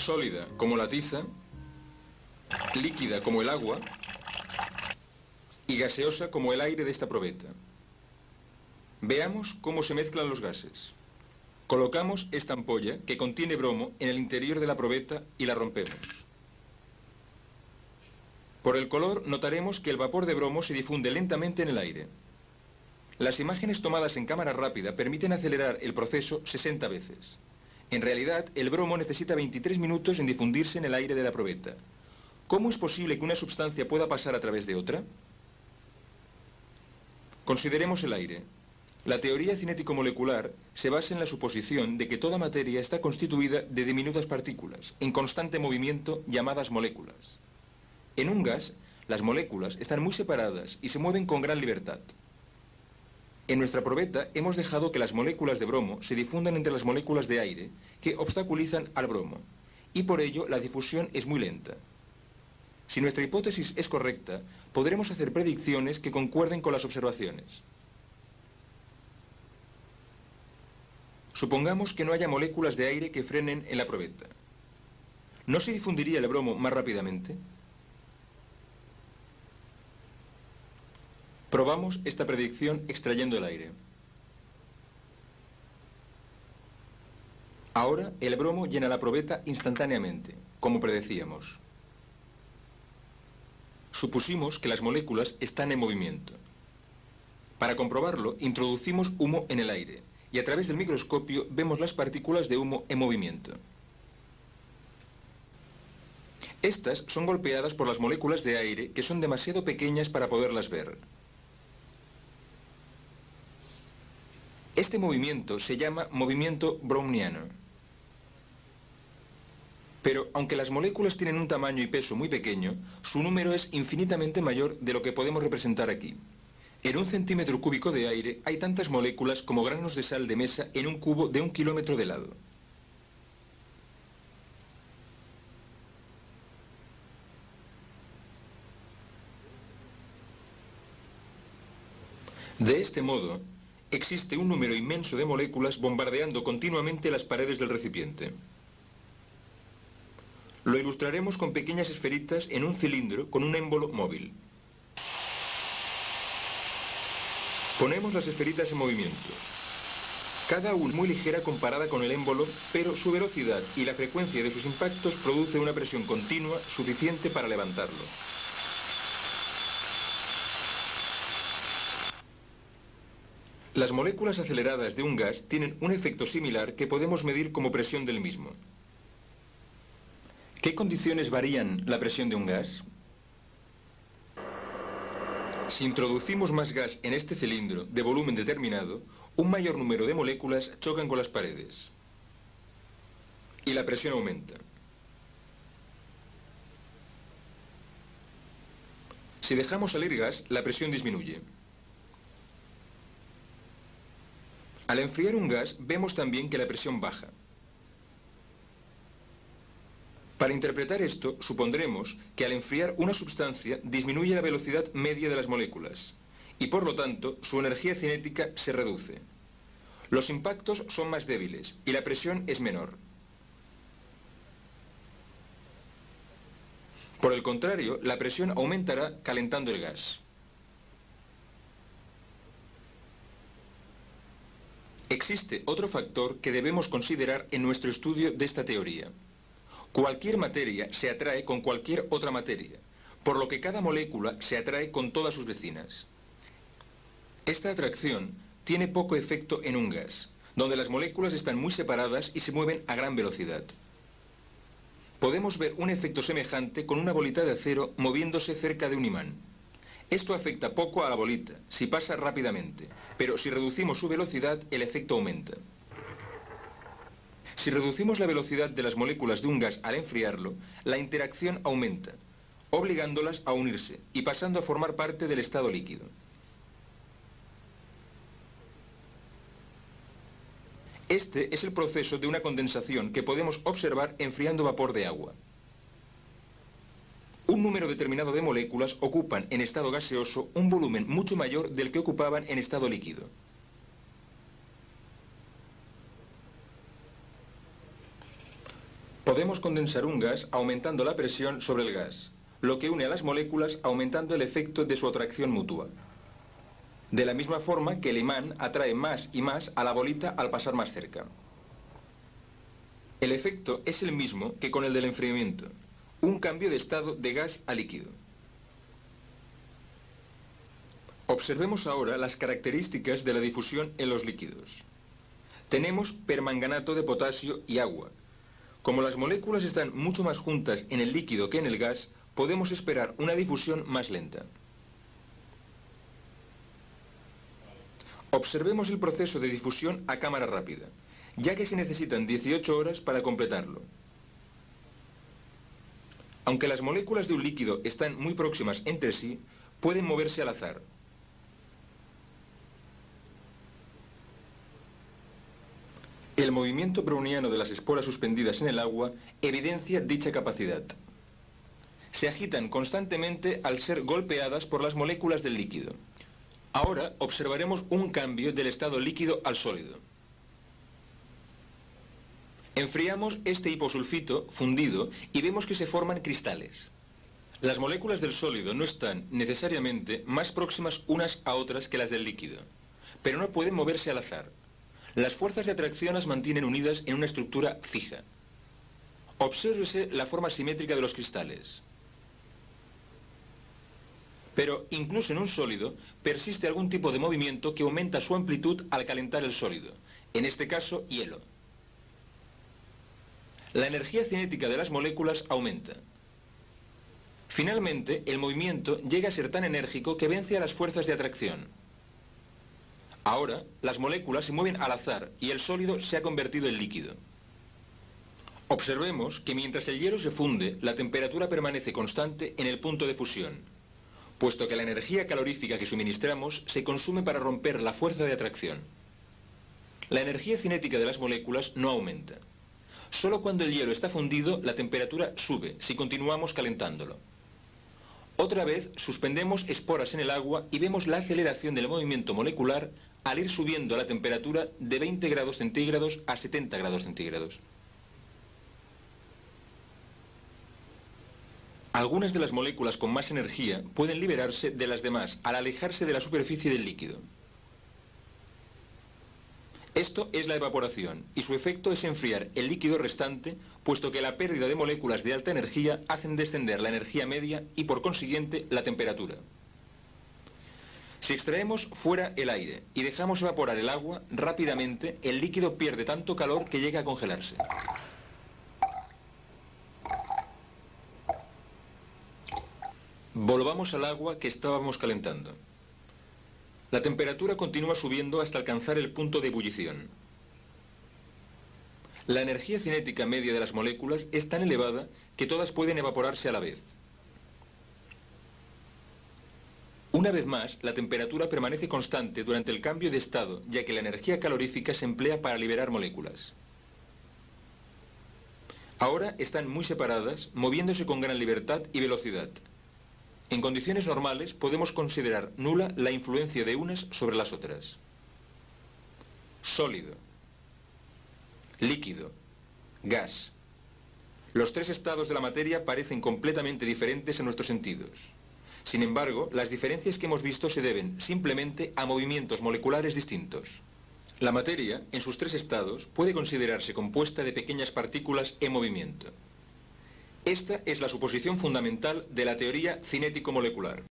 sólida como la tiza, líquida como el agua y gaseosa como el aire de esta probeta. Veamos cómo se mezclan los gases. Colocamos esta ampolla que contiene bromo en el interior de la probeta y la rompemos. Por el color notaremos que el vapor de bromo se difunde lentamente en el aire. Las imágenes tomadas en cámara rápida permiten acelerar el proceso 60 veces. En realidad, el bromo necesita 23 minutos en difundirse en el aire de la probeta. ¿Cómo es posible que una sustancia pueda pasar a través de otra? Consideremos el aire. La teoría cinético-molecular se basa en la suposición de que toda materia está constituida de diminutas partículas, en constante movimiento, llamadas moléculas. En un gas, las moléculas están muy separadas y se mueven con gran libertad. En nuestra probeta hemos dejado que las moléculas de bromo se difundan entre las moléculas de aire, que obstaculizan al bromo, y por ello la difusión es muy lenta. Si nuestra hipótesis es correcta, podremos hacer predicciones que concuerden con las observaciones. Supongamos que no haya moléculas de aire que frenen en la probeta. ¿No se difundiría el bromo más rápidamente? Probamos esta predicción extrayendo el aire. Ahora el bromo llena la probeta instantáneamente, como predecíamos. Supusimos que las moléculas están en movimiento. Para comprobarlo, introducimos humo en el aire y a través del microscopio vemos las partículas de humo en movimiento. Estas son golpeadas por las moléculas de aire que son demasiado pequeñas para poderlas ver. Este movimiento se llama movimiento browniano. Pero aunque las moléculas tienen un tamaño y peso muy pequeño, su número es infinitamente mayor de lo que podemos representar aquí. En 1 centímetro cúbico de aire hay tantas moléculas como granos de sal de mesa en un cubo de 1 kilómetro de lado. De este modo, existe un número inmenso de moléculas bombardeando continuamente las paredes del recipiente. Lo ilustraremos con pequeñas esferitas en un cilindro con un émbolo móvil. Ponemos las esferitas en movimiento. Cada una muy ligera comparada con el émbolo, pero su velocidad y la frecuencia de sus impactos produce una presión continua suficiente para levantarlo. Las moléculas aceleradas de un gas tienen un efecto similar que podemos medir como presión del mismo. ¿Qué condiciones varían la presión de un gas? Si introducimos más gas en este cilindro de volumen determinado, un mayor número de moléculas chocan con las paredes y la presión aumenta. Si dejamos salir gas, la presión disminuye. Al enfriar un gas, vemos también que la presión baja. Para interpretar esto, supondremos que al enfriar una sustancia disminuye la velocidad media de las moléculas y por lo tanto su energía cinética se reduce. Los impactos son más débiles y la presión es menor. Por el contrario, la presión aumentará calentando el gas. Existe otro factor que debemos considerar en nuestro estudio de esta teoría. Cualquier materia se atrae con cualquier otra materia, por lo que cada molécula se atrae con todas sus vecinas. Esta atracción tiene poco efecto en un gas, donde las moléculas están muy separadas y se mueven a gran velocidad. Podemos ver un efecto semejante con una bolita de acero moviéndose cerca de un imán. Esto afecta poco a la bolita, si pasa rápidamente, pero si reducimos su velocidad, el efecto aumenta. Si reducimos la velocidad de las moléculas de un gas al enfriarlo, la interacción aumenta, obligándolas a unirse y pasando a formar parte del estado líquido. Este es el proceso de una condensación que podemos observar enfriando vapor de agua. Un número determinado de moléculas ocupan en estado gaseoso un volumen mucho mayor del que ocupaban en estado líquido. Podemos condensar un gas aumentando la presión sobre el gas, lo que une a las moléculas aumentando el efecto de su atracción mutua. De la misma forma que el imán atrae más y más a la bolita al pasar más cerca. El efecto es el mismo que con el del enfriamiento, un cambio de estado de gas a líquido. Observemos ahora las características de la difusión en los líquidos. Tenemos permanganato de potasio y agua. Como las moléculas están mucho más juntas en el líquido que en el gas, podemos esperar una difusión más lenta. Observemos el proceso de difusión a cámara rápida, ya que se necesitan 18 horas para completarlo. Aunque las moléculas de un líquido están muy próximas entre sí, pueden moverse al azar. El movimiento browniano de las esporas suspendidas en el agua evidencia dicha capacidad. Se agitan constantemente al ser golpeadas por las moléculas del líquido. Ahora observaremos un cambio del estado líquido al sólido. Enfriamos este hiposulfito fundido y vemos que se forman cristales. Las moléculas del sólido no están necesariamente más próximas unas a otras que las del líquido, pero no pueden moverse al azar. Las fuerzas de atracción las mantienen unidas en una estructura fija. Obsérvese la forma simétrica de los cristales. Pero incluso en un sólido persiste algún tipo de movimiento que aumenta su amplitud al calentar el sólido, en este caso hielo. La energía cinética de las moléculas aumenta. Finalmente, el movimiento llega a ser tan enérgico que vence a las fuerzas de atracción. Ahora, las moléculas se mueven al azar y el sólido se ha convertido en líquido. Observemos que mientras el hielo se funde, la temperatura permanece constante en el punto de fusión, puesto que la energía calorífica que suministramos se consume para romper la fuerza de atracción. La energía cinética de las moléculas no aumenta. Solo cuando el hielo está fundido, la temperatura sube, si continuamos calentándolo. Otra vez, suspendemos esporas en el agua y vemos la aceleración del movimiento molecular al ir subiendo la temperatura de 20 grados centígrados a 70 grados centígrados. Algunas de las moléculas con más energía pueden liberarse de las demás al alejarse de la superficie del líquido. Esto es la evaporación, y su efecto es enfriar el líquido restante, puesto que la pérdida de moléculas de alta energía hacen descender la energía media y, por consiguiente, la temperatura. Si extraemos fuera el aire y dejamos evaporar el agua, rápidamente el líquido pierde tanto calor que llega a congelarse. Volvamos al agua que estábamos calentando. La temperatura continúa subiendo hasta alcanzar el punto de ebullición. La energía cinética media de las moléculas es tan elevada que todas pueden evaporarse a la vez. Una vez más, la temperatura permanece constante durante el cambio de estado, ya que la energía calorífica se emplea para liberar moléculas. Ahora están muy separadas, moviéndose con gran libertad y velocidad. En condiciones normales podemos considerar nula la influencia de unas sobre las otras. Sólido, líquido, gas. Los tres estados de la materia parecen completamente diferentes en nuestros sentidos. Sin embargo, las diferencias que hemos visto se deben simplemente a movimientos moleculares distintos. La materia, en sus tres estados, puede considerarse compuesta de pequeñas partículas en movimiento. Esta es la suposición fundamental de la teoría cinético-molecular.